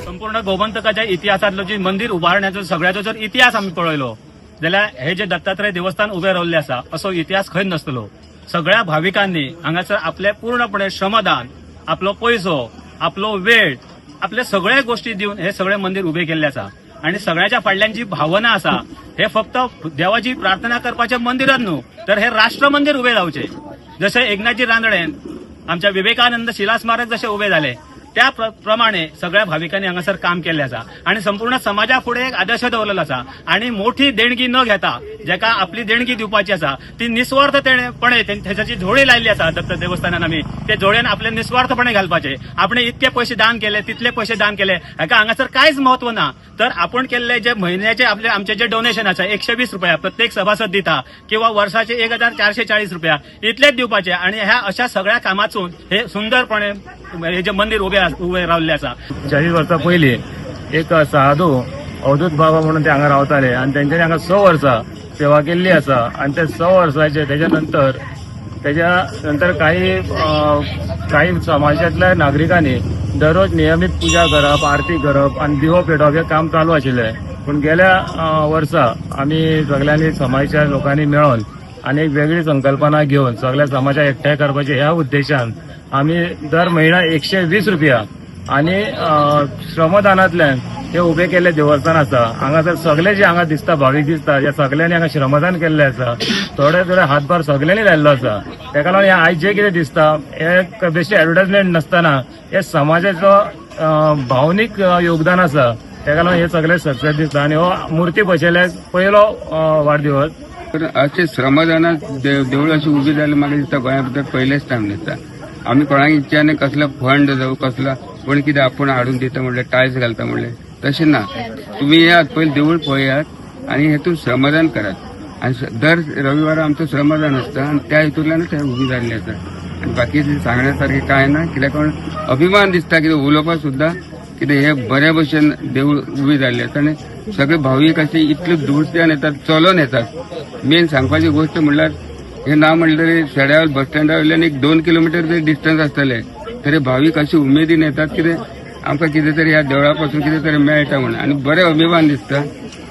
संपूर्ण गोमंतकाच्या इतिहासातलो जी मंदिर उभारण्याचो सगळ्याचो जर इतिहास आम्ही पळयलो जाल्यार हे जे दत्तात्रय देवस्थान उभे रावल्ले आसा असो इतिहास खंय नासतलो। सगळ्या भाविकांनी हांगासर आपले पूर्णपणे श्रमदान, आपलो पैसो, आपलो वेळ, आपले सगळे गोष्टी दिवन हे सगळे मंदिर उभे केल्ले आसा। आणि सगळ्याच्या फाटल्यान जी भावना आसा हे फक्त देवाची प्रार्थना करपाचे मंदिरच न्हू तर हे राष्ट्र मंदिर उभे रावचे। जसे एकनाथजी रानडेन आमच्या विवेकानंद शिला स्मारक जसे उभे झाले त्या प्रमाणे सगळ्या भाविकांनी हांगासर काम केल्ले आसा आणि संपूर्ण समाजा फुडें एक आदर्श दवरलेलो आसा। आणि मोठी देणगी न घेता जेका आपली देणगी दिवपाची आसा ती निस्वार्थपणे त्याची झोळी लायली आसा दत्त देवस्थानान आमी ते झोळ्यान आपले निस्वार्थपणे घालपाचे। आपण इतके पैसे दान केले तितले पैसे दान केले हाका हांगासर कांयच महत्व ना तर आपण केल्ले जे महिन्याचे आमचे जे डोनेशन आसा 120 रुपया प्रत्येक सभासद दिता किंवा वर्षाचे 1440 रुपया इतलेच दिवपाचे आणि ह्या अशा सगळ्या कामातून हे सुंदरपणे हे जे मंदिर उभे रावल्ले आसा। 40 वर्सां पयलीं एक साधू अवधूत बाबा म्हणून ते हांगा रावताले आणि त्यांच्यानी हांगा 6 वर्सां सेवा केल्ली आसा आणि ते 6 वर्सांचे त्याच्या नंतर काही समाजातल्या नागरिकांनी दररोज नियमित पूजा करप, आरती करप आणि दिवो पेटोवप हे काम चालू आशिल्लें। पूण गेल्या वर्सा आमी सगळ्यांनी समाजाच्या लोकांनी मेळून आणि एक वेगळी संकल्पना घेऊन सगळ्या समाजाक एकठांय करपाचे ह्या उद्देशान आम्ही दर महिना 120 रुपया आणि श्रमदानांतल्यान हे उभे केल्ले देवस्थान आसा। हांगासर सगळे जे हांगा दिसता भाविक दिसता या सगळ्यांनी हांगा श्रमदान केल्ले आसा। थोडे हातभार सगळ्यांनी लायल्लो आसा। तेका लागून आयज जे कितें दिसता हे बेश्टी एडवर्टायजमेंट नासतना हे समाजाचो भावनीक योगदान आसा। तेका लागून हे सगळे सक्सेस दिसता आणि हो मूर्ती बसयल्याक पयलो वाडदिवस। अशें श्रमदानात देवळां अशी उबी जाली म्हाका दिसता गोंया भितर पयलेच टायम दिसता। आमी कोणाक इच्छाने कसलो फंड जावं कसलो कोण कितें आपूण हाडून दिता म्हणले टायल्स घालता म्हणले तशें ना। तुम्ही येयात पयलीं देवूळ पळयात आणि हेतून श्रमदान करात आणि दर रविवार आमचो श्रमदान आसता आणि त्या हेतूंतल्यानच हे उबी जाल्ली आसा आणि बाकीचे सांगण्यासारखे काय ना कित्याक अभिमान दिसता कितें उलोवपाक सुद्दां कितें हे बऱ्या भशेन देवूळ उबी जाल्ले आसा आणि सगळे भाविक अशे इतले दूरच्यान येतात चलोन येतात। मेन सांगपाची गोष्ट म्हणल्यार हे ना म्हणले तरी शेड्यार बस स्टँडा वयल्यान एक 2 किलोमीटर जरी डिस्टन्स आसतले तरी भाविक अशी उमेदीन येतात कितें आमकां कितें तरी ह्या देवळा पासून कितें तरी मेळटा म्हणून आणि बरें अभिमान दिसता।